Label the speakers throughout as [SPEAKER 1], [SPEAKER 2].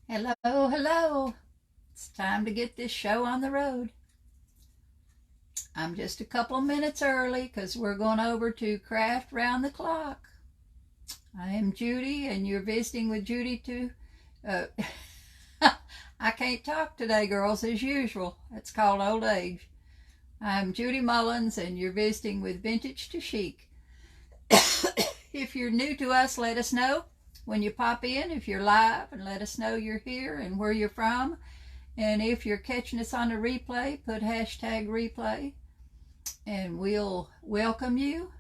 [SPEAKER 1] Hello, hello. It's time to get this show on the road. I'm just a couple minutes early because we're going over to Craft Round the Clock. I am Judy, and you're visiting with Judy too. Uh, I can't talk today, girls, as usual. It's called old age. I'm Judy Mullins, and you're visiting with Vintage to Chic. If you're new to us, let us know when you pop in, if you're live, and let us know you're here and where you're from. And if you're catching us on a replay, put hashtag replay and we'll welcome you.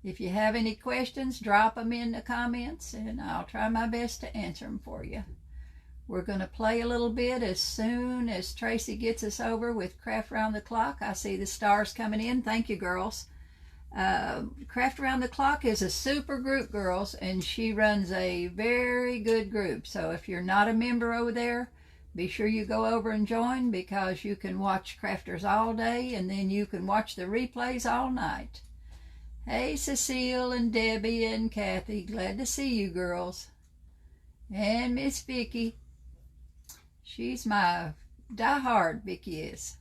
[SPEAKER 1] If you have any questions, drop them in the comments and I'll try my best to answer them for you. We're going to play a little bit as soon as Tracy gets us over with Craft Round the Clock. I see the stars coming in. Thank you, girls. Craft Around the Clock is a super group, girls, and she runs a very good group. So if you're not a member over there, be sure you go over and join, because you can watch crafters all day and then you can watch the replays all night. Hey, Cecile and Debbie and Kathy, glad to see you, girls. And Miss Vicky, she's my diehard, Vicky is.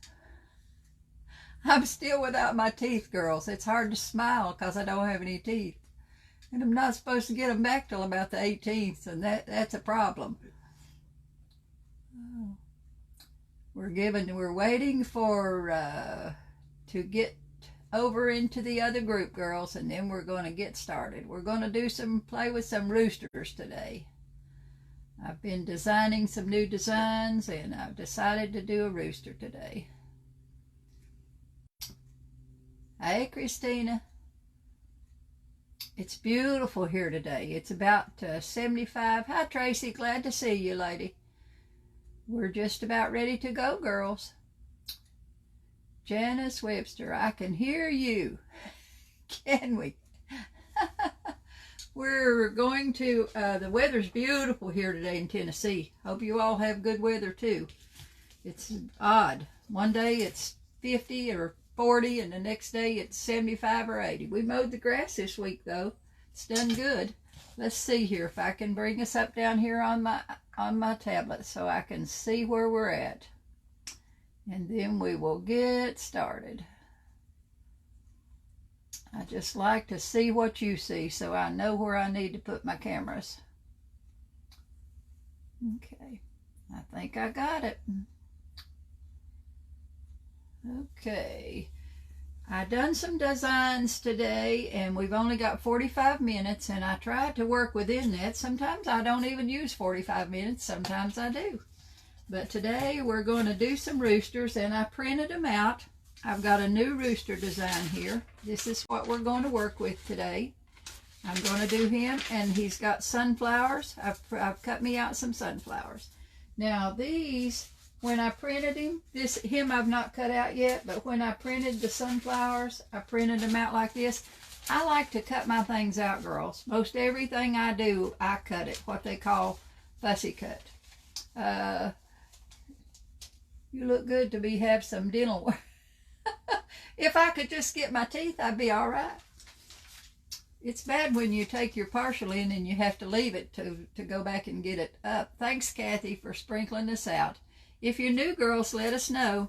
[SPEAKER 1] I'm still without my teeth, girls. It's hard to smile because I don't have any teeth. And I'm not supposed to get them back till about the 18th, and that's a problem. We're waiting for to get over into the other group, girls, and then we're going to get started. We're going to play with some roosters today. I've been designing some new designs, and I've decided to do a rooster today. Hey, Christina. It's beautiful here today. It's about 75. Hi, Tracy. Glad to see you, lady. We're just about ready to go, girls. Janice Webster, I can hear you. Can we? We're going to, the weather's beautiful here today in Tennessee. Hope you all have good weather too. It's odd. One day it's 50 or 40 and the next day it's 75 or 80. We mowed the grass this week though. It's done good. Let's see here if I can bring us up down here on my tablet so I can see where we're at. And then we will get started. I just like to see what you see so I know where I need to put my cameras. Okay, I think I got it. Okay, I done some designs today and we've only got 45 minutes and I tried to work within that. Sometimes I don't even use 45 minutes, sometimes I do. But today we're going to do some roosters and I printed them out. I've got a new rooster design here. This is what we're going to work with today. I'm going to do him, and he's got sunflowers. I've cut me out some sunflowers. Now these, when I printed him I've not cut out yet, but when I printed the sunflowers, I printed them out like this. I like to cut my things out, girls. Most everything I do, I cut it, what they call fussy cut. You look good to have some dental work. If I could just get my teeth, I'd be all right. It's bad when you take your partial in and you have to leave it to go back and get it up. Thanks, Kathy, for sprinkling this out. If you're new, girls, let us know.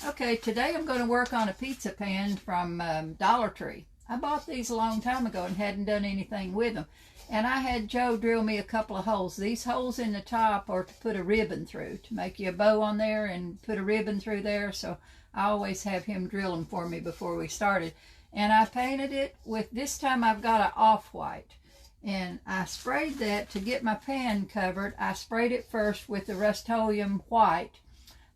[SPEAKER 1] Okay, today I'm going to work on a pizza pan from Dollar Tree. I bought these a long time ago and hadn't done anything with them. And I had Joe drill me a couple of holes. These holes in the top are to put a ribbon through, to make you a bow on there and put a ribbon through there. So I always have him drill them for me before we started. And I painted it with, this time I've got an off-white. And I sprayed that to get my pan covered. I sprayed it first with the Rust-Oleum white,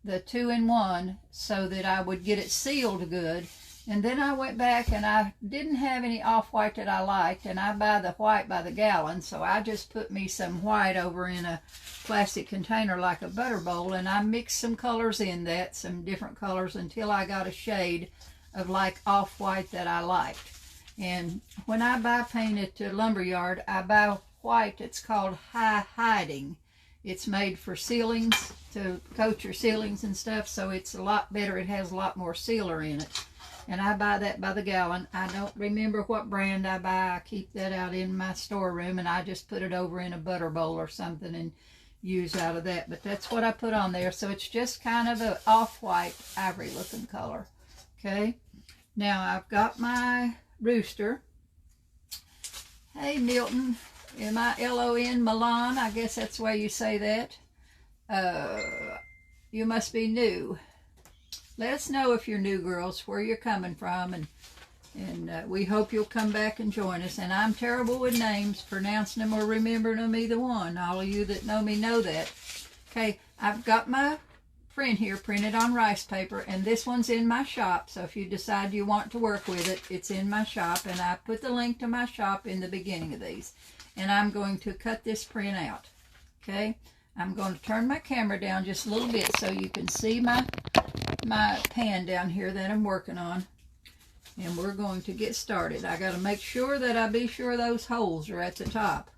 [SPEAKER 1] the 2-in-1, so that I would get it sealed good. And then I went back and I didn't have any off-white that I liked, and I buy the white by the gallon, so I just put me some white over in a plastic container like a butter bowl, and I mixed some colors in that, some different colors, until I got a shade of like off-white that I liked. And when I buy paint at the lumberyard, I buy white. It's called High Hiding. It's made for ceilings, to coat your ceilings and stuff, so it's a lot better. It has a lot more sealer in it. And I buy that by the gallon. I don't remember what brand I buy. I keep that out in my storeroom, and I just put it over in a butter bowl or something, and use out of that, but that's what I put on there. So it's just kind of an off-white ivory looking color. Okay, now I've got my rooster. Hey Milton, M-I-L-O-N, Milan, I guess that's the way you say that. You must be new. Let us know if you're new, girls, where you're coming from, and we hope you'll come back and join us. And I'm terrible with names, pronouncing them or remembering them, either one. All of you that know me know that. Okay, I've got my print here printed on rice paper, and this one's in my shop. So if you decide you want to work with it, it's in my shop, and I put the link to my shop in the beginning of these. And I'm going to cut this print out. Okay, I'm going to turn my camera down just a little bit so you can see my pan down here that I'm working on. And we're going to get started. I got to make sure that I be sure those holes are at the top.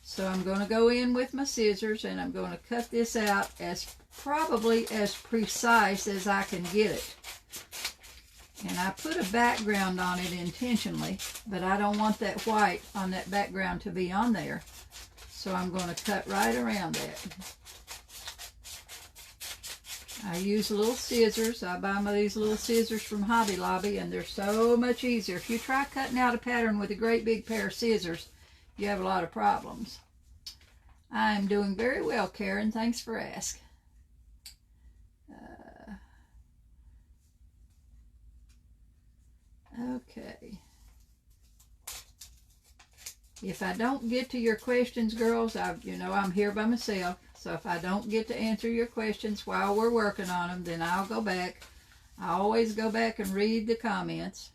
[SPEAKER 1] So I'm going to go in with my scissors, and I'm going to cut this out as probably as precise as I can get it. And I put a background on it intentionally, but I don't want that white on that background to be on there. So I'm going to cut right around that. I use little scissors. I buy these little scissors from Hobby Lobby, and they're so much easier. If you try cutting out a pattern with a great big pair of scissors, you have a lot of problems. I'm doing very well, Karen. Thanks for asking. Okay. If I don't get to your questions, girls, I'm here by myself. So if I don't get to answer your questions while we're working on them, then I'll go back. I always go back and read the comments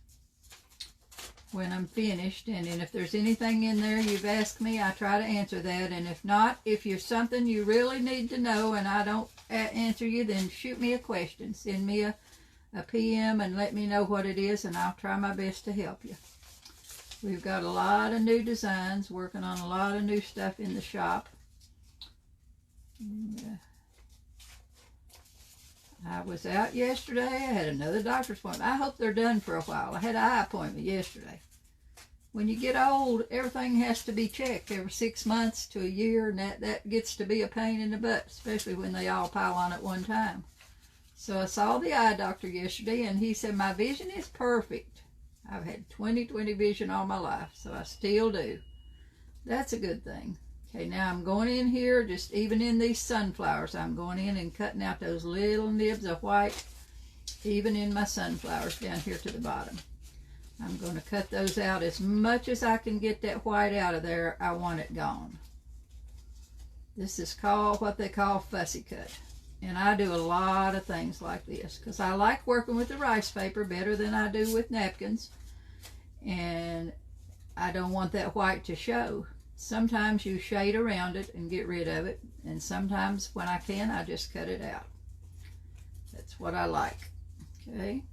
[SPEAKER 1] when I'm finished. And then if there's anything in there you've asked me, I try to answer that. And if not, if you're something you really need to know and I don't answer you, then shoot me a question. Send me a PM and let me know what it is, and I'll try my best to help you. We've got a lot of new designs, working on a lot of new stuff in the shop. I was out yesterday. I had another doctor's appointment. I hope they're done for a while. I had an eye appointment yesterday. When you get old, everything has to be checked every 6 months to a year, and that gets to be a pain in the butt, especially when they all pile on at one time. So I saw the eye doctor yesterday, and he said my vision is perfect. I've had 20/20 vision all my life, so I still do. That's a good thing. Okay, now I'm going in here, just even in these sunflowers, I'm going in and cutting out those little nibs of white, even in my sunflowers down here to the bottom. I'm going to cut those out as much as I can get that white out of there. I want it gone. This is called what they call fussy cut. And I do a lot of things like this because I like working with the rice paper better than I do with napkins. And I don't want that white to show. Sometimes you shade around it and get rid of it. And sometimes when I can, I just cut it out. That's what I like. Okay.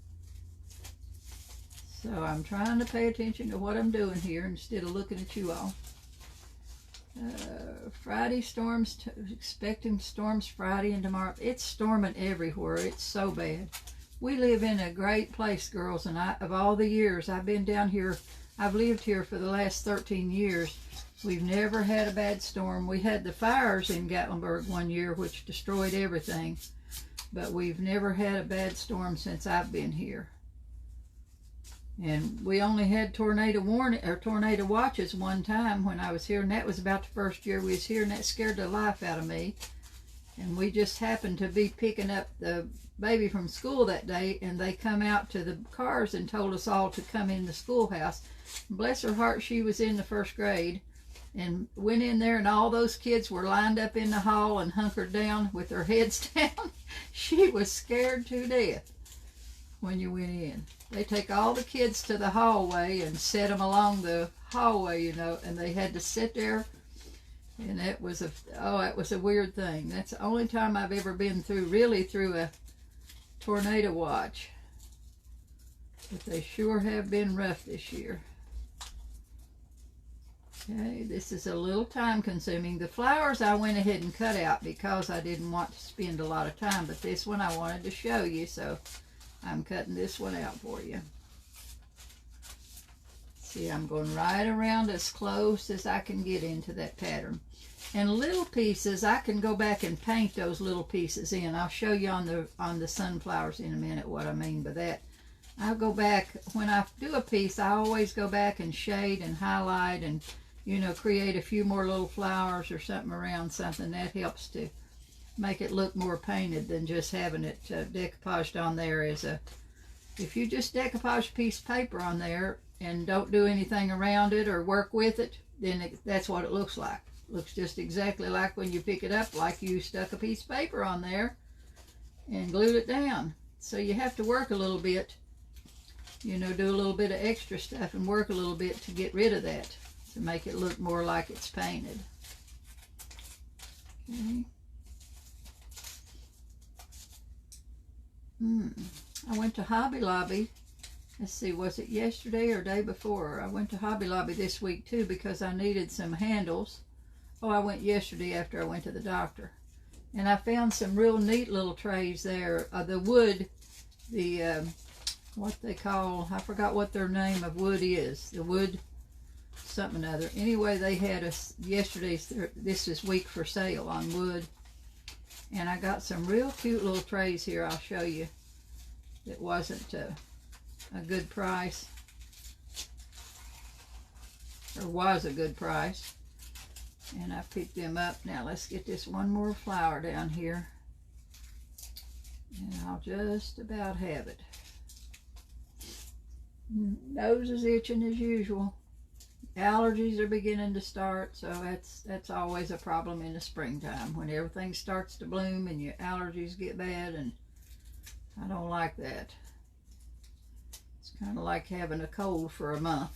[SPEAKER 1] So I'm trying to pay attention to what I'm doing here instead of looking at you all. Friday storms, expecting storms Friday and tomorrow. It's storming everywhere. It's so bad. We live in a great place, girls, and of all the years I've been down here, I've lived here for the last 13 years. We've never had a bad storm. We had the fires in Gatlinburg one year, which destroyed everything, but we've never had a bad storm since I've been here. And we only had tornado warning or tornado watches one time when I was here, and that was about the first year we was here, and that scared the life out of me. And we just happened to be picking up the baby from school that day, and they come out to the cars and told us all to come in the schoolhouse. Bless her heart, she was in the first grade, and went in there, and all those kids were lined up in the hall and hunkered down with their heads down. She was scared to death when you went in. They take all the kids to the hallway and set them along the hallway, you know, and they had to sit there. And that was a weird thing. That's the only time I've ever been really through a tornado watch. But they sure have been rough this year. Okay, this is a little time consuming. The flowers I went ahead and cut out because I didn't want to spend a lot of time, but this one I wanted to show you, so I'm cutting this one out for you. See, I'm going right around as close as I can get into that pattern. And little pieces, I can go back and paint those little pieces in. I'll show you on the sunflowers in a minute what I mean by that. I'll go back, when I do a piece, I always go back and shade and highlight and, you know, create a few more little flowers or something around something. That helps to make it look more painted than just having it decoupaged on there as a, if you just decoupage a piece of paper on there and don't do anything around it or work with it, then that's what it looks like. It looks just exactly like when you pick it up, like you stuck a piece of paper on there and glued it down. So you have to work a little bit, you know, do a little bit of extra stuff and work a little bit to get rid of that, to make it look more like it's painted. Okay. I went to Hobby Lobby. Let's see, was it yesterday or day before? I went to Hobby Lobby this week too because I needed some handles. Oh, I went yesterday after I went to the doctor. And I found some real neat little trays there. The wood, the, what they call, I forgot what their name of wood is. The wood something or other. Anyway, they had us yesterday's, this is week for sale on wood. And I got some real cute little trays here I'll show you. It wasn't a good price. Or was a good price. And I picked them up. Now let's get this one more flower down here. And I'll just about have it. Nose is itching as usual. Allergies are beginning to start, so that's always a problem in the springtime when everything starts to bloom and your allergies get bad, and I don't like that. It's kind of like having a cold for a month.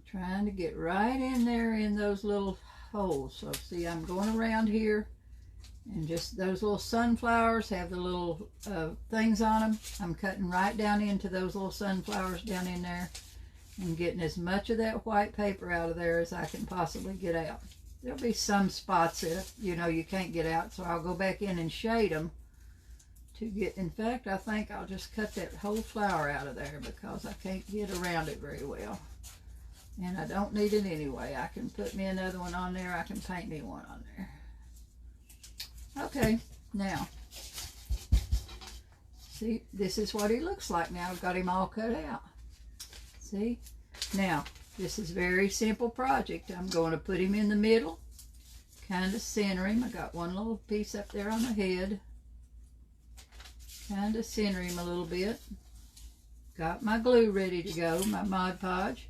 [SPEAKER 1] Trying to get right in there in those little holes. So see, I'm going around here. And just those little sunflowers have the little things on them. I'm cutting right down into those little sunflowers down in there and getting as much of that white paper out of there as I can possibly get out. There'll be some spots that, you know, you can't get out, so I'll go back in and shade them to get, in fact, I think I'll just cut that whole flower out of there because I can't get around it very well. And I don't need it anyway. I can put me another one on there. I can paint me one on there. Okay, now, see, this is what he looks like now. I've got him all cut out. See? Now, this is a very simple project. I'm going to put him in the middle, kind of center him. I got one little piece up there on the head. Kind of center him a little bit. Got my glue ready to go, my Mod Podge.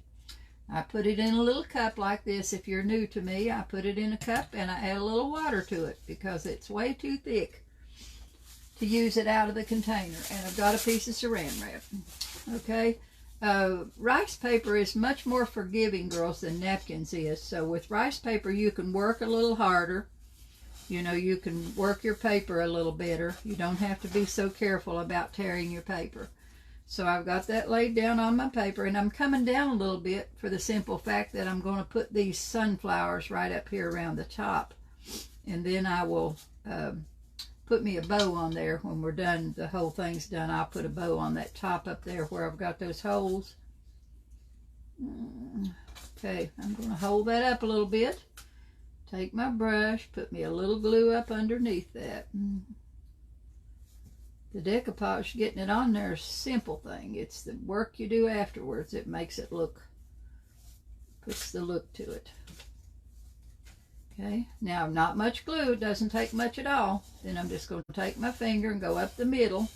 [SPEAKER 1] I put it in a little cup like this. If you're new to me, I put it in a cup and I add a little water to it because it's way too thick to use it out of the container. And I've got a piece of saran wrap. Okay, rice paper is much more forgiving, girls, than napkins is. So with rice paper, you can work a little harder. You know, you can work your paper a little better. You don't have to be so careful about tearing your paper. So I've got that laid down on my paper, and I'm coming down a little bit for the simple fact that I'm going to put these sunflowers right up here around the top. And then I will put me a bow on there when we're done, the whole thing's done. I'll put a bow on that top up there where I've got those holes. Okay, I'm going to hold that up a little bit. Take my brush, put me a little glue up underneath that. The decoupage, getting it on there is a simple thing. It's the work you do afterwards that makes it look, puts the look to it. Okay, now not much glue, it doesn't take much at all. Then I'm just going to take my finger and go up the middle,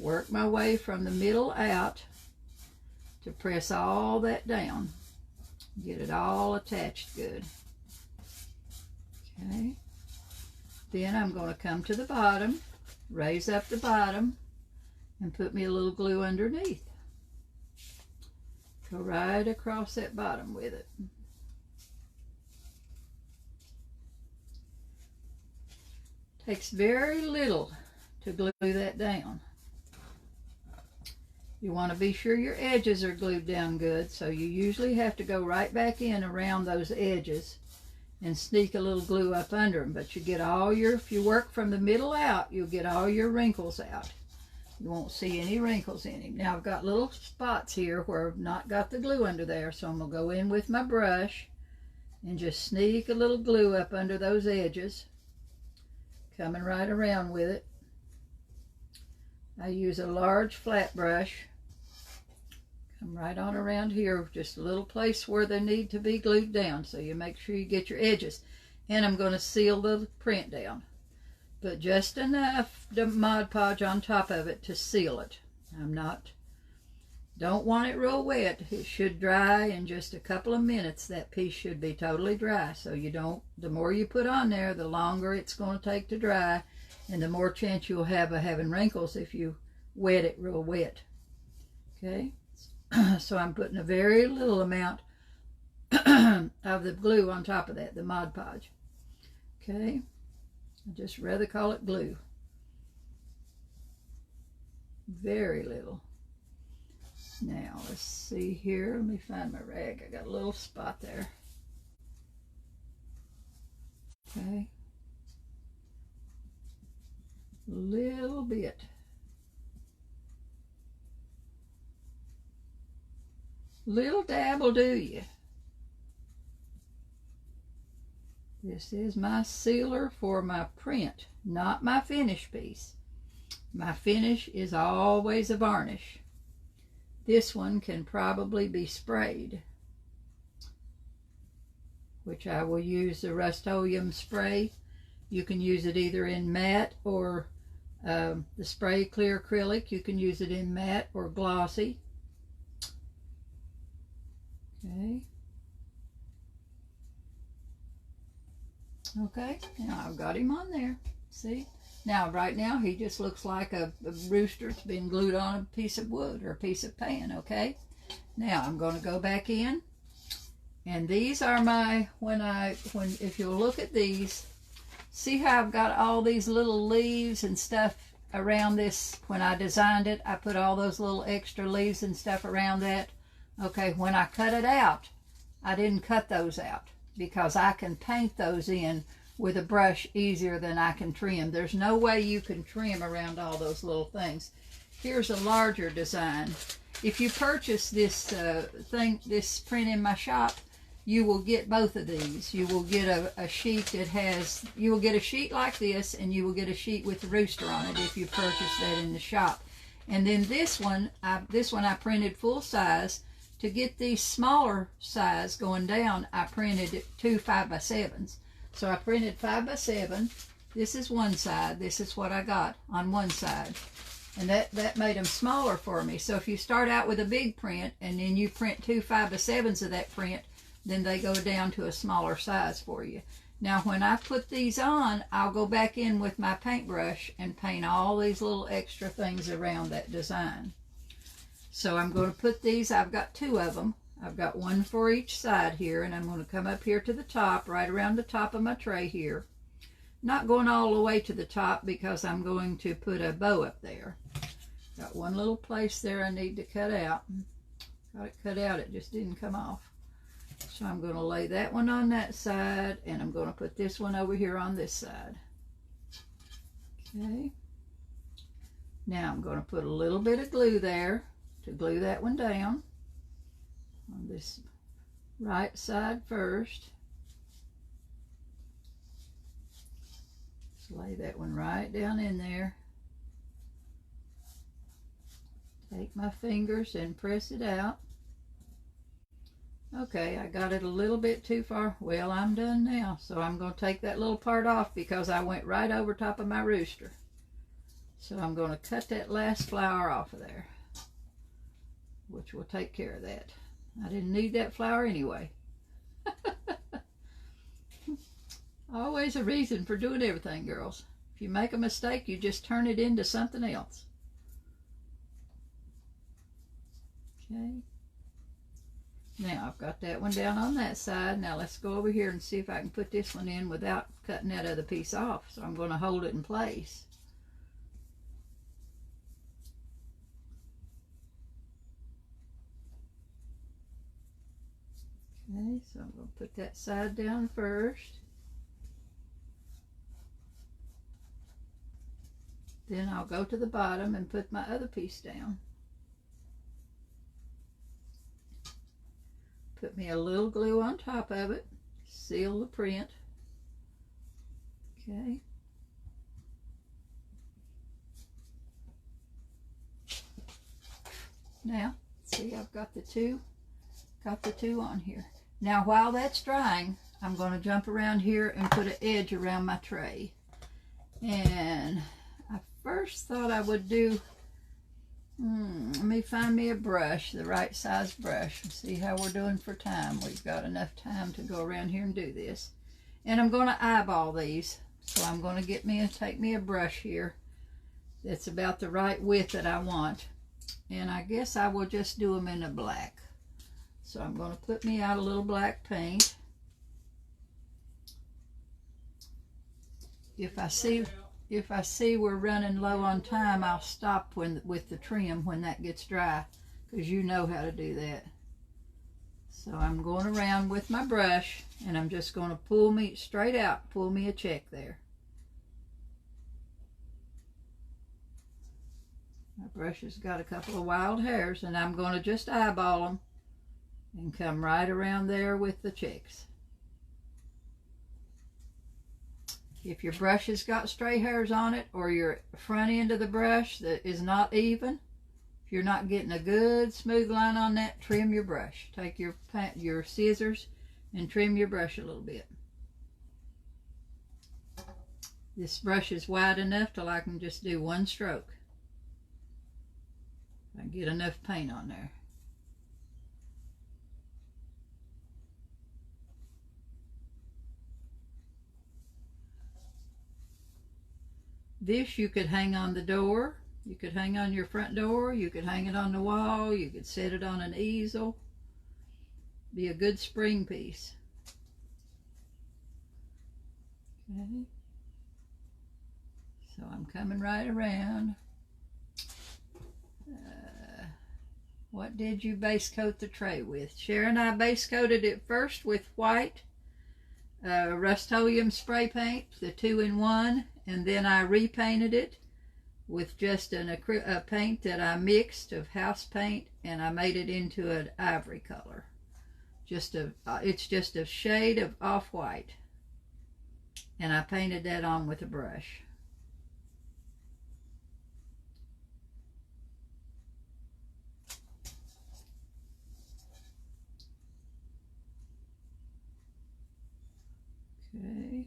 [SPEAKER 1] work my way from the middle out to press all that down. Get it all attached good. Okay, then I'm going to come to the bottom, raise up the bottom, and put me a little glue underneath. Go right across that bottom with it. Takes very little to glue that down. You want to be sure your edges are glued down good, so you usually have to go right back in around those edges and sneak a little glue up under them. But you get all your, if you work from the middle out, you'll get all your wrinkles out. You won't see any wrinkles in him. Now I've got little spots here where I've not got the glue under there, so I'm going to go in with my brush and just sneak a little glue up under those edges, coming right around with it. I use a large flat brush. Come right on around here, just a little place where they need to be glued down, so you make sure you get your edges. And I'm going to seal the print down, but just enough Mod Podge on top of it to seal it. Don't want it real wet. It should dry in just a couple of minutes. That piece should be totally dry, so the more you put on there, the longer it's going to take to dry, and the more chance you'll have of having wrinkles if you wet it real wet. Okay, so I'm putting a very little amount of the glue on top of that, the Mod Podge. Okay, I just rather call it glue. Very little. Now let's see here. Let me find my rag. I got a little spot there. Okay, a little bit. Little dab will do you. This is my sealer for my print, not my finish piece. My finish is always a varnish. This one can probably be sprayed, which I will use the Rust-Oleum spray. You can use it either in matte or the spray clear acrylic. You can use it in matte or glossy. Okay. Okay, now I've got him on there. See? Now, right now, he just looks like a rooster that's been glued on a piece of wood or a piece of pan, okay? Now, I'm going to go back in, and these are my, if you'll look at these, see how I've got all these little leaves and stuff around this. When I designed it, I put all those little extra leaves and stuff around that. Okay, when I cut it out, I didn't cut those out because I can paint those in with a brush easier than I can trim. There's no way you can trim around all those little things. Here's a larger design. If you purchase this this print in my shop, you will get both of these. You will get a sheet that has, you will get a sheet like this, and you will get a sheet with the rooster on it if you purchase that in the shop. And then this one I printed full size. To get these smaller size going down, I printed 2 5x7s. So I printed 5x7. This is one side. This is what I got on one side. And that made them smaller for me. So if you start out with a big print and then you print 2 5x7s of that print, then they go down to a smaller size for you. Now when I put these on, I'll go back in with my paintbrush and paint all these little extra things around that design. So I'm going to put these, I've got 2 of them. I've got one for each side here, and I'm going to come up here to the top, right around the top of my tray here. Not going all the way to the top because I'm going to put a bow up there. Got one little place there I need to cut out. Got it cut out, it just didn't come off. So I'm going to lay that one on that side, and I'm going to put this one over here on this side. Okay. Now I'm going to put a little bit of glue there to glue that one down on this right side first. Just lay that one right down in there. Take my fingers and press it out. Okay, I got it a little bit too far. Well, I'm done now, so I'm going to take that little part off because I went right over top of my rooster. So I'm going to cut that last flower off of there, which will take care of that. I didn't need that flower anyway. Always a reason for doing everything, girls. If you make a mistake, you just turn it into something else. Okay. Now I've got that one down on that side. Now let's go over here and see if I can put this one in without cutting that other piece off. So I'm going to hold it in place. Okay, so I'm going to put that side down first. Then I'll go to the bottom and put my other piece down. Put me a little glue on top of it, seal the print. Okay. Now, see, I've got the two on here. Now, while that's drying, I'm going to jump around here and put an edge around my tray. And I first thought I would do, let me find me a brush, the right size brush, and see how we're doing for time. We've got enough time to go around here and do this. And I'm going to eyeball these. So I'm going to take me a brush here that's about the right width that I want. And I guess I will just do them in a black. So I'm going to put me out a little black paint. If I see we're running low on time, I'll stop with the trim when that gets dry, because you know how to do that. So I'm going around with my brush, and I'm just going to pull me straight out, pull me a check there. My brush has got a couple of wild hairs, and I'm going to just eyeball them and come right around there with the checks. If your brush has got stray hairs on it, or your front end of the brush that is not even, if you're not getting a good smooth line on that, trim your brush. Take your scissors and trim your brush a little bit. This brush is wide enough till I can just do one stroke. I get enough paint on there. This you could hang on the door. You could hang on your front door. You could hang it on the wall. You could set it on an easel. Be a good spring piece. Okay. So I'm coming right around. What did you base coat the tray with? Sharon and I base coated it first with white Rust-Oleum spray paint, the 2-in-1, and then I repainted it with just a paint that I mixed of house paint, and I made it into an ivory color. It's just a shade of off-white, and I painted that on with a brush. Okay.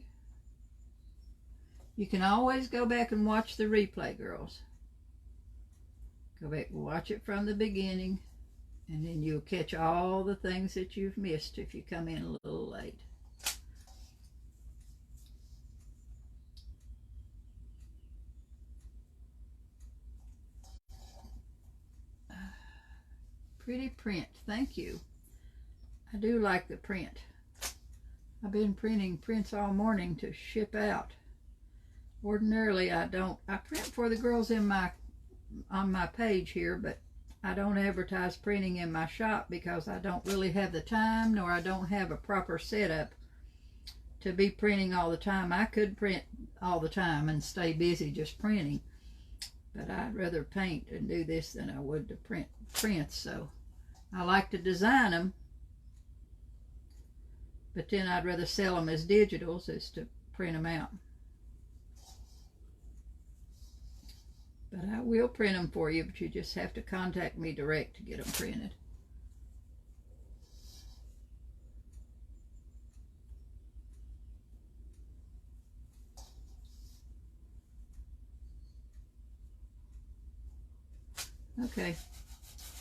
[SPEAKER 1] You can always go back and watch the replay, girls. Go back and watch it from the beginning, and then you'll catch all the things that you've missed if you come in a little late. Pretty print, thank you. I do like the print. I've been printing prints all morning to ship out. Ordinarily I print for the girls on my page here, but I don't advertise printing in my shop because I don't really have the time, nor I don't have a proper setup to be printing all the time. I could print all the time and stay busy just printing, but I'd rather paint and do this than I would to print prints. So I like to design them, but then I'd rather sell them as digitals as to print them out. But I will print them for you, but you just have to contact me direct to get them printed.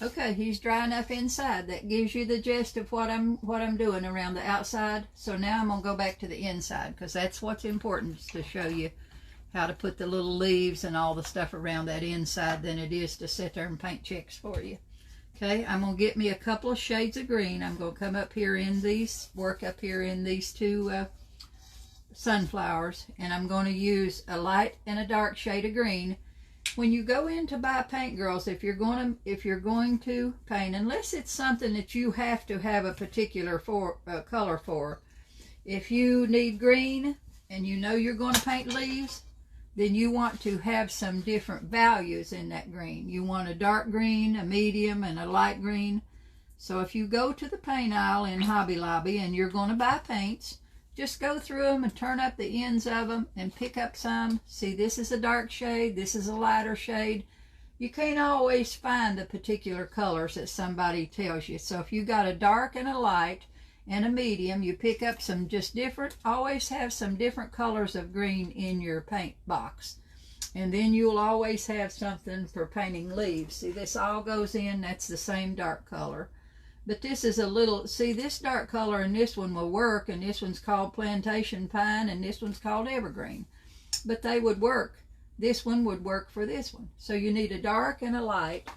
[SPEAKER 1] Okay, he's dry enough inside. That gives you the gist of what I'm doing around the outside. So now I'm gonna go back to the inside, because that's what's important, is to show you how to put the little leaves and all the stuff around that inside than it is to sit there and paint checks for you. Okay, I'm gonna get me a couple of shades of green. I'm gonna come up here in these, work up here in these two sunflowers, and I'm gonna use a light and a dark shade of green. When you go in to buy paint, girls, if you're going to paint, unless it's something that you have to have a particular color for, if you need green and you know you're going to paint leaves, then you want to have some different values in that green. You want a dark green, a medium, and a light green. So if you go to the paint aisle in Hobby Lobby and you're going to buy paints, just go through them and turn up the ends of them and pick up some. See, this is a dark shade, this is a lighter shade. You can't always find the particular colors that somebody tells you. So if you got a dark and a light and a medium, you pick up some just different, always have some different colors of green in your paint box. And then you'll always have something for painting leaves. See, this all goes in, that's the same dark color. But this is a little, see, this dark color and this one will work, and this one's called Plantation Pine and this one's called Evergreen. But they would work. This one would work for this one. So you need a dark and a light.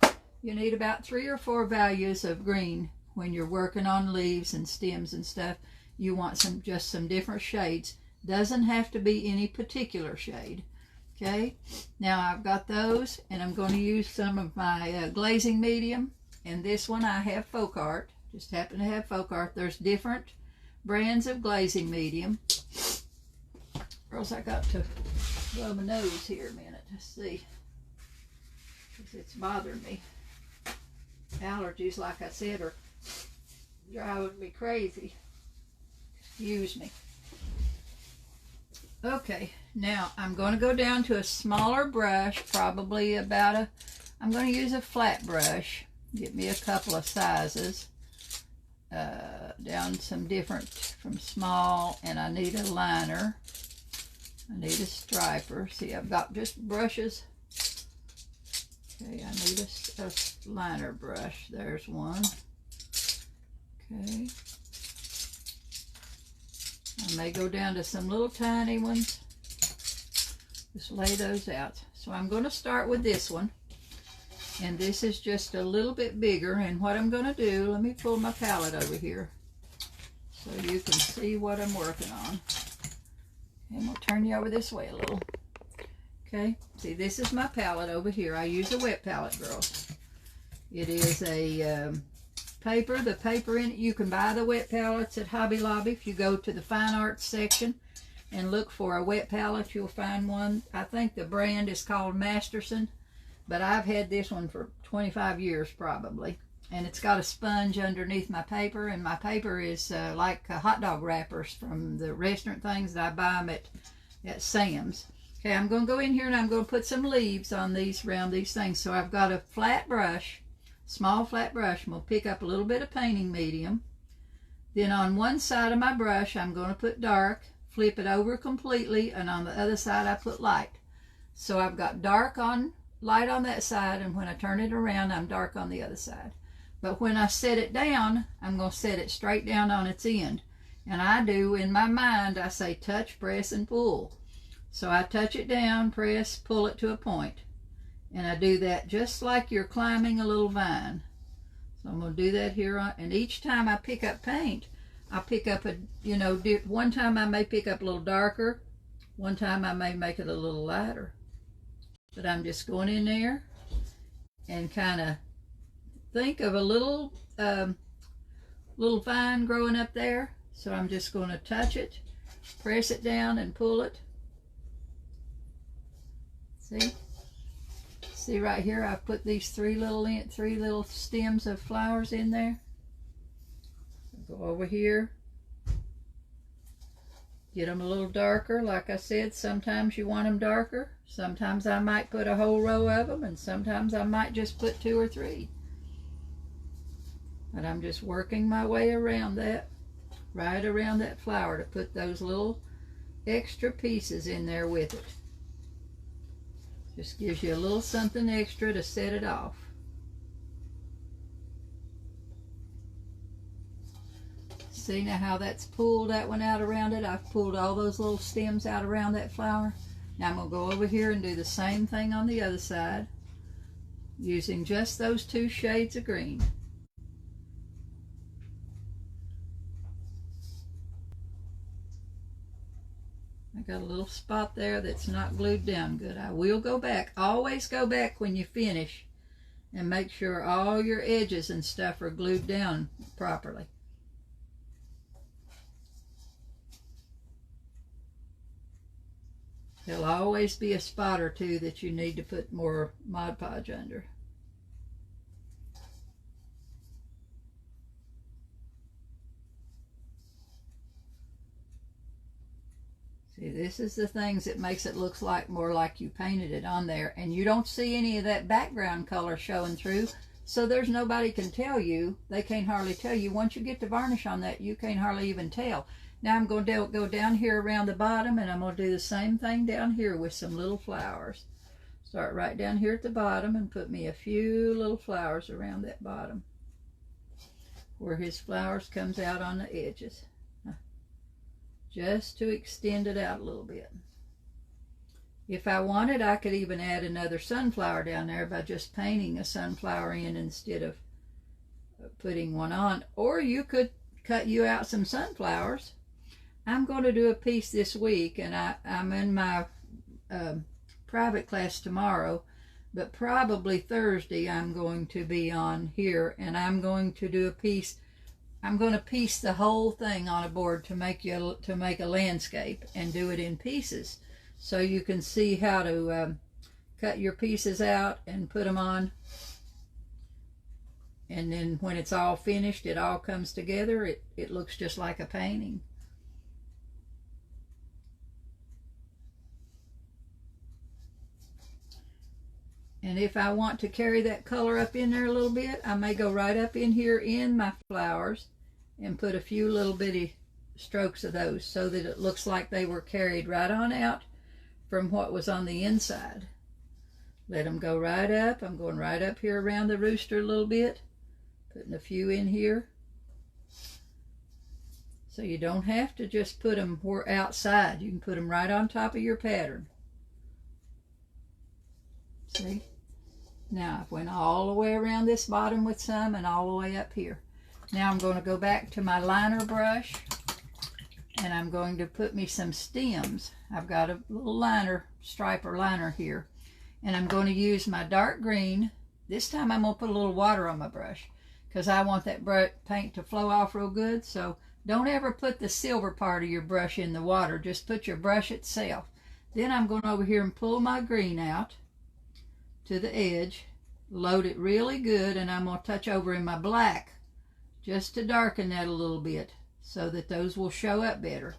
[SPEAKER 1] You need about 3 or 4 values of green when you're working on leaves and stems and stuff. You want just some different shades. Doesn't have to be any particular shade. Okay, now I've got those, and I'm going to use some of my glazing medium. And this one I have Folk Art. Just happen to have Folk Art. There's different brands of glazing medium. Or else I got to blow my nose here a minute to see, because it's bothering me. Allergies, like I said, are driving me crazy. Excuse me. Okay, now I'm going to go down to a smaller brush, probably about I'm going to use a flat brush. Get me a couple of sizes. Down some different, from small, and I need a liner. I need a striper. See, I've got just brushes. Okay, I need a liner brush. There's one. Okay. I may go down to some little tiny ones. Just lay those out. So I'm going to start with this one. And this is just a little bit bigger. And what I'm going to do, let me pull my palette over here so you can see what I'm working on. And we'll turn you over this way a little. Okay, see, this is my palette over here. I use a wet palette, girls. It is a paper. The paper in it, you can buy the wet palettes at Hobby Lobby. If you go to the fine arts section and look for a wet palette, you'll find one. I think the brand is called Masterson. But I've had this one for 25 years probably. And it's got a sponge underneath my paper. And my paper is like hot dog wrappers from the restaurant things that I buy them at Sam's. Okay, I'm going to go in here and I'm going to put some leaves on these, around these things. So I've got a flat brush, small flat brush. I'm going to pick up a little bit of painting medium. Then on one side of my brush, I'm going to put dark, flip it over completely. And on the other side, I put light. So I've got dark on light on that side, and when I turn it around, I'm dark on the other side. But when I set it down, I'm going to set it straight down on its end. And I do, in my mind, I say touch, press, and pull. So I touch it down, press, pull it to a point. And I do that just like you're climbing a little vine. So I'm going to do that here. And each time I pick up paint, I pick up a, one time I may pick up a little darker. One time I may make it a little lighter. But I'm just going in there and kind of think of a little vine growing up there. So I'm just going to touch it, press it down, and pull it. See right here, I've put these three little stems of flowers in there. Go over here. Get them a little darker. Like I said, sometimes you want them darker. Sometimes I might put a whole row of them, and sometimes I might just put 2 or 3. But I'm just working my way around that, right around that flower, to put those little extra pieces in there with it. Just gives you a little something extra to set it off. See now how that's pulled that one out around it? I've pulled all those little stems out around that flower. Now I'm going to go over here and do the same thing on the other side, using just those 2 shades of green. I got a little spot there that's not glued down good. I will go back. Always go back when you finish and make sure all your edges and stuff are glued down properly. There'll always be a spot or two that you need to put more Mod Podge under. See, this is the things that makes it look like more like you painted it on there, and you don't see any of that background color showing through, so there's nobody can tell you. They can't hardly tell you. Once you get the varnish on that, you can't hardly even tell. Now I'm going to go down here around the bottom, and I'm going to do the same thing down here with some little flowers. Start right down here at the bottom and put me a few little flowers around that bottom where his flowers comes out on the edges, just to extend it out a little bit. If I wanted, I could even add another sunflower down there by just painting a sunflower in instead of putting one on. Or you could cut you out some sunflowers. I'm going to do a piece this week, and I'm in my private class tomorrow, but probably Thursday I'm going to be on here, and I'm going to do a piece. I'm going to piece the whole thing on a board to make a landscape, and do it in pieces, so you can see how to cut your pieces out and put them on. And then when it's all finished, it all comes together. It looks just like a painting. And if I want to carry that color up in there a little bit, I may go right up in here in my flowers and put a few little bitty strokes of those so that it looks like they were carried right on out from what was on the inside. Let them go right up. I'm going right up here around the rooster a little bit, putting a few in here. So you don't have to just put them outside. You can put them right on top of your pattern. See? Now I've went all the way around this bottom with some, and all the way up here. Now I'm going to go back to my liner brush, and I'm going to put me some stems. I've got a little liner, striper liner here, and I'm going to use my dark green. This time I'm going to put a little water on my brush because I want that paint to flow off real good. So don't ever put the silver part of your brush in the water. Just put your brush itself. Then I'm going over here and pull my green out to the edge, load it really good, and I'm going to touch over in my black just to darken that a little bit so that those will show up better.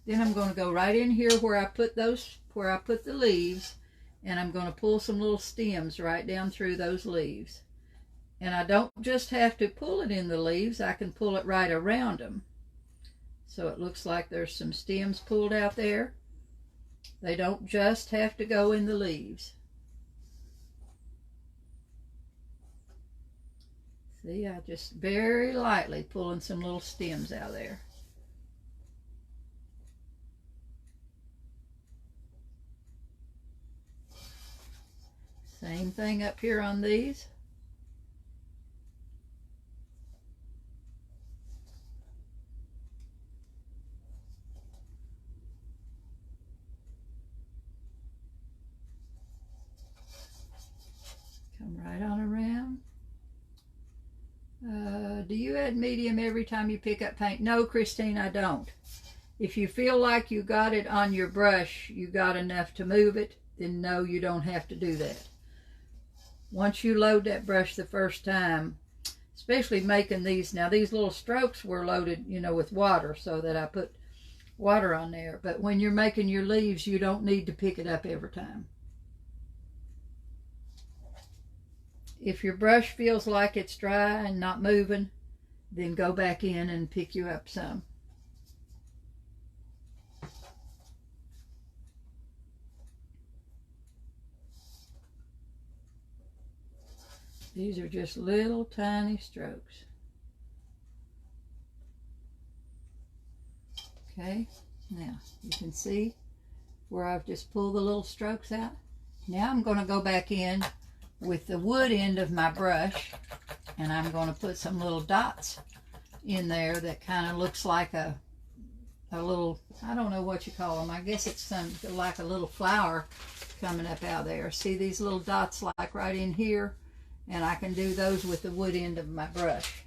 [SPEAKER 1] Then I'm going to go right in here where I put the leaves, and I'm going to pull some little stems right down through those leaves. And I don't just have to pull it in the leaves, I can pull it right around them. So it looks like there's some stems pulled out there. They don't just have to go in the leaves. See, I just very lightly pulling some little stems out of there. Same thing up here on these. Come right on around. Do you add medium every time you pick up paint? No, Christine, I don't. If you feel like you got it on your brush, you got enough to move it, then no, you don't have to do that. Once you load that brush the first time, especially making these, now these little strokes were loaded, you know, with water, so that I put water on there. But when you're making your leaves, you don't need to pick it up every time. If your brush feels like it's dry and not moving, then go back in and pick you up some. These are just little tiny strokes. Okay, now you can see where I've just pulled the little strokes out. Now I'm going to go back in with the wood end of my brush, and I'm going to put some little dots in there that kind of looks like a little, I don't know what you call them. I guess it's like a little flower coming up out there. See these little dots like right in here? And I can do those with the wood end of my brush.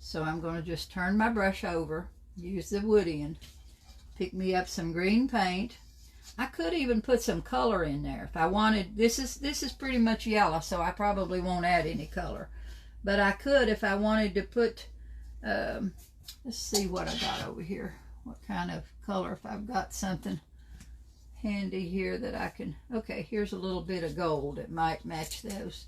[SPEAKER 1] So I'm going to just turn my brush over, use the wood end, pick me up some green paint. I could even put some color in there if I wanted. This is pretty much yellow, so I probably won't add any color. But I could if I wanted to put, let's see what I got over here. What kind of color, if I've got something handy here that I can, okay, here's a little bit of gold. It might match those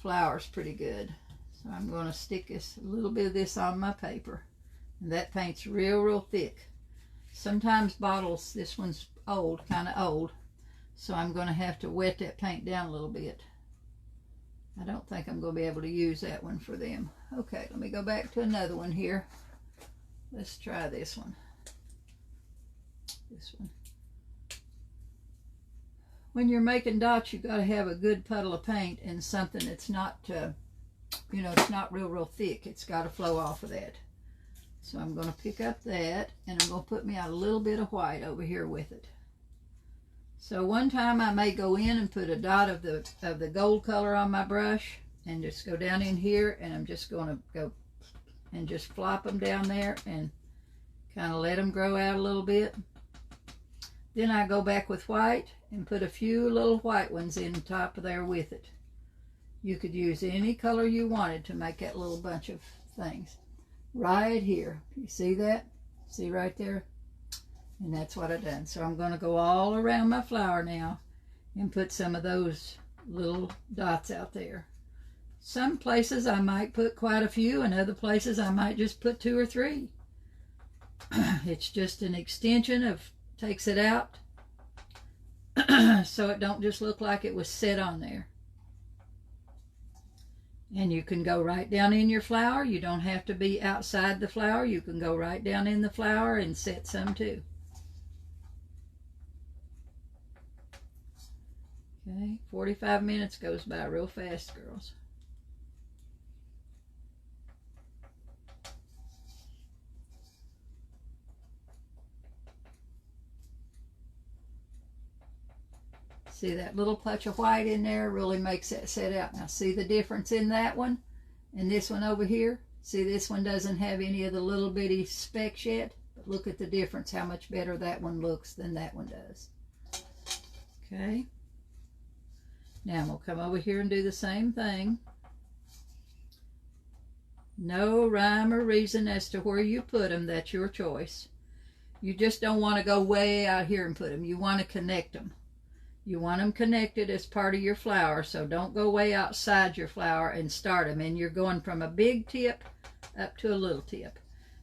[SPEAKER 1] flowers pretty good. So I'm going to stick a little bit of this on my paper. And that paint's real thick. Sometimes bottles, this one's old, kind of old, so I'm going to have to wet that paint down a little bit. I don't think I'm going to be able to use that one for them. Okay, let me go back to another one here. Let's try this one. This one. When you're making dots, you've got to have a good puddle of paint and something that's not, you know, it's not real thick. It's got to flow off of that. So I'm going to pick up that, and I'm going to put me a little bit of white over here with it. So one time I may go in and put a dot of the gold color on my brush and just go down in here, and I'm just going to go and just flop them down there and kind of let them grow out a little bit. Then I go back with white and put a few little white ones in top of there with it. You could use any color you wanted to make that little bunch of things. Right here, you see that? See right there? And that's what I've done. So I'm going to go all around my flower now and put some of those little dots out there. Some places I might put quite a few, and other places I might just put 2 or 3. It's just an extension of, takes it out so it don't just look like it was set on there. And you can go right down in your flower. You don't have to be outside the flower. You can go right down in the flower and set some too. Okay, 45 minutes goes by real fast, girls. See that little patch of white in there really makes that set out. Now see the difference in that one and this one over here? See, this one doesn't have any of the little bitty specks yet, but look at the difference, how much better that one looks than that one does. Okay. Now I'm going to come over here and do the same thing. No rhyme or reason as to where you put them. That's your choice. You just don't want to go way out here and put them. You want to connect them. You want them connected as part of your flower, so don't go way outside your flower and start them. And you're going from a big tip up to a little tip.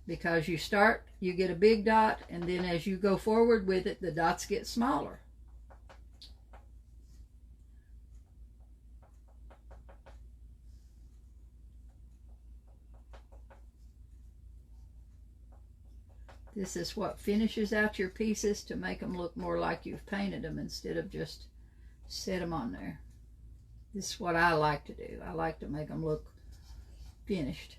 [SPEAKER 1] Because you start, you get a big dot, and then as you go forward with it, the dots get smaller. This is what finishes out your pieces to make them look more like you've painted them instead of just set them on there. This is what I like to do. I like to make them look finished.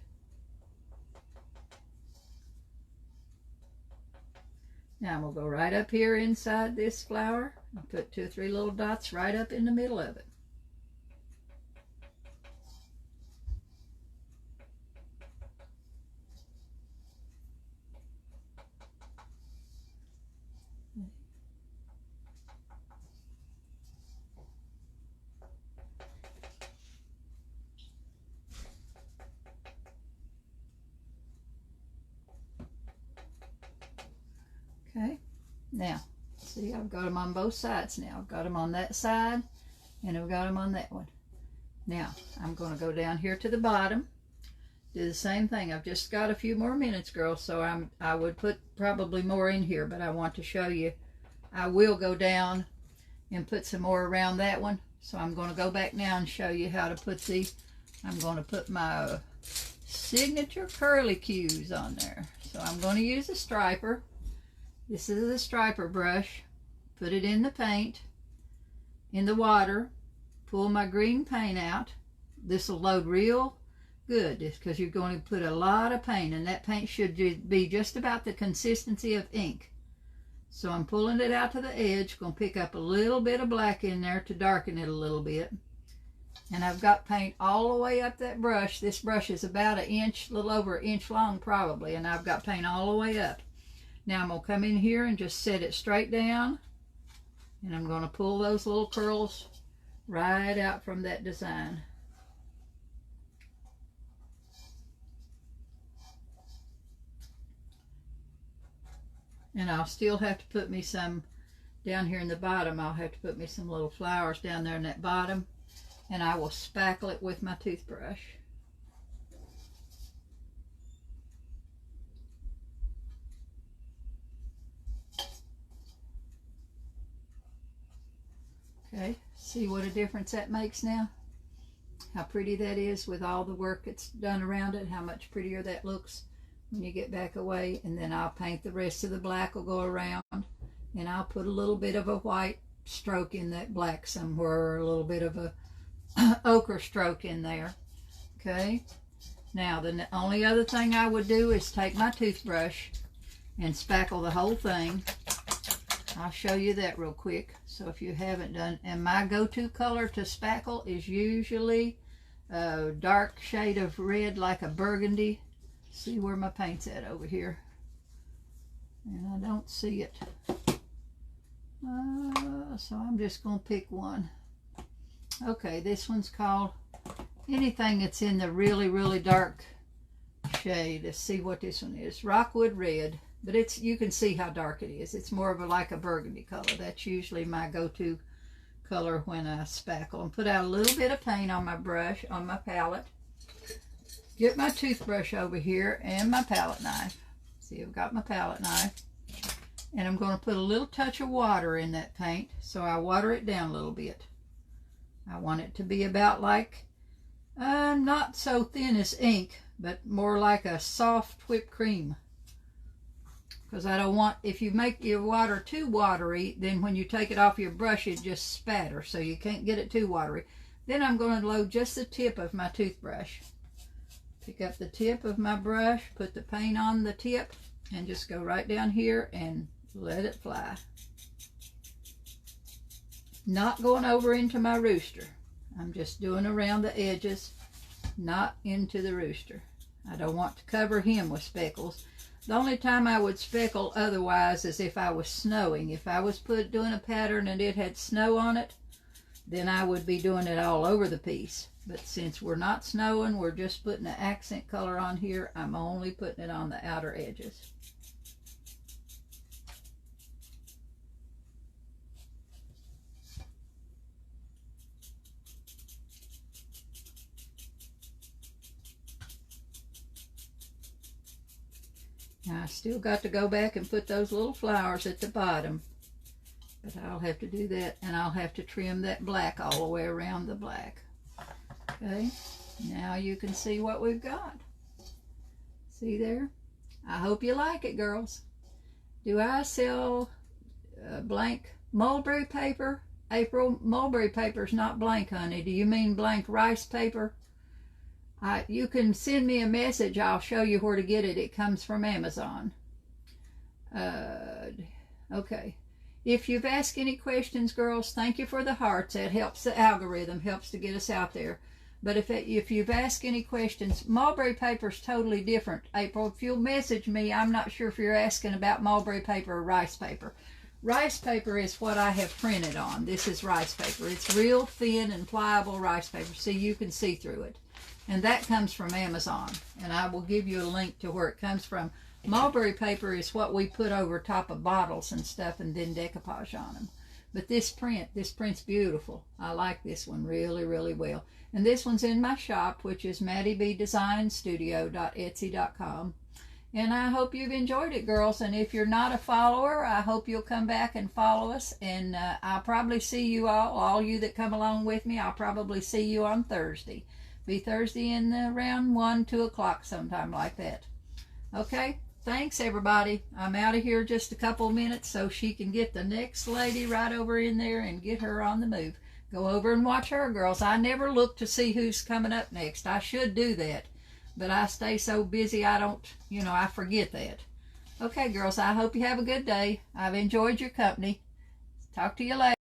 [SPEAKER 1] Now I'm going to go right up here inside this flower and put 2 or 3 little dots right up in the middle of it. Okay, now, see, I've got them on both sides now. I've got them on that side, and I've got them on that one. Now, I'm going to go down here to the bottom, do the same thing. I've just got a few more minutes, girls, so I would put probably more in here, but I want to show you. I will go down and put some more around that one, so I'm going to go back now and show you how to put the, I'm going to put my signature curly cues on there. So I'm going to use a striper. This is a striper brush. Put it in the paint, in the water, pull my green paint out. This will load real good because you're going to put a lot of paint, and that paint should be just about the consistency of ink. So I'm pulling it out to the edge, going to pick up a little bit of black in there to darken it a little bit. And I've got paint all the way up that brush. This brush is about an inch, a little over an inch long probably, and I've got paint all the way up. Now I'm going to come in here and just set it straight down And I'm going to pull those little curls right out from that design. And I'll still have to put me some down here in the bottom. I'll have to put me some little flowers down there in that bottom. And I will spackle it with my toothbrush. Okay, see what a difference that makes now? How pretty that is with all the work that's done around it, how much prettier that looks when you get back away. And then I'll paint the rest of the black, will go around, and I'll put a little bit of a white stroke in that black somewhere, or a little bit of a ochre stroke in there. Okay, now the only other thing I would do is take my toothbrush and spackle the whole thing. I'll show you that real quick. So if you haven't done, and my go-to color to spackle is usually a dark shade of red, like a burgundy. See where my paint's at over here, and I don't see it. So I'm just gonna pick one. Okay, this one's called, anything that's in the really dark shade. Let's see what this one is. Rockwood Red. But it's, you can see how dark it is. It's more of a like a burgundy color. That's usually my go-to color when I spackle. And put out a little bit of paint on my brush, on my palette. Get my toothbrush over here and my palette knife. See, I've got my palette knife. And I'm going to put a little touch of water in that paint. So I water it down a little bit. I want it to be about like, not so thin as ink, but more like a soft whipped cream. Because I don't want, if you make your water too watery, then when you take it off your brush, it just spatters, so you can't get it too watery. Then I'm going to load just the tip of my toothbrush. Pick up the tip of my brush, put the paint on the tip, and just go right down here and let it fly. Not going over into my rooster. I'm just doing around the edges, not into the rooster. I don't want to cover him with speckles. The only time I would speckle otherwise is if I was snowing. If I was doing a pattern and it had snow on it, then I would be doing it all over the piece. But since we're not snowing, we're just putting an accent color on here, I'm only putting it on the outer edges. Now I still got to go back and put those little flowers at the bottom, but I'll have to do that, and I'll have to trim that black all the way around the black. Okay, now you can see what we've got. See there? I hope you like it, girls. Do I sell blank mulberry paper? April, mulberry paper's not blank, honey. Do you mean blank rice paper? You can send me a message. I'll show you where to get it. It comes from Amazon. Okay. If you've asked any questions, girls, thank you for the hearts. That helps the algorithm, helps to get us out there. But if you've asked any questions, mulberry paper's totally different. April, if you'll message me, I'm not sure if you're asking about mulberry paper or rice paper. Rice paper is what I have printed on. This is rice paper. It's real thin and pliable rice paper. See, you can see through it. And that comes from Amazon. And I will give you a link to where it comes from. Mulberry paper is what we put over top of bottles and stuff and then decoupage on them. But this print's beautiful. I like this one really, really well. And this one's in my shop, which is maddybdesignstudio.etsy.com. And I hope you've enjoyed it, girls. And if you're not a follower, I hope you'll come back and follow us. And I'll probably see you all you that come along with me, I'll probably see you on Thursday. Be Thursday in around 1, 2 o'clock, sometime like that. Okay, thanks everybody. I'm out of here just a couple of minutes so she can get the next lady right over in there and get her on the move. Go over and watch her, girls. I never look to see who's coming up next. I should do that, but I stay so busy I don't, I forget that. Okay, girls, I hope you have a good day. I've enjoyed your company. Talk to you later.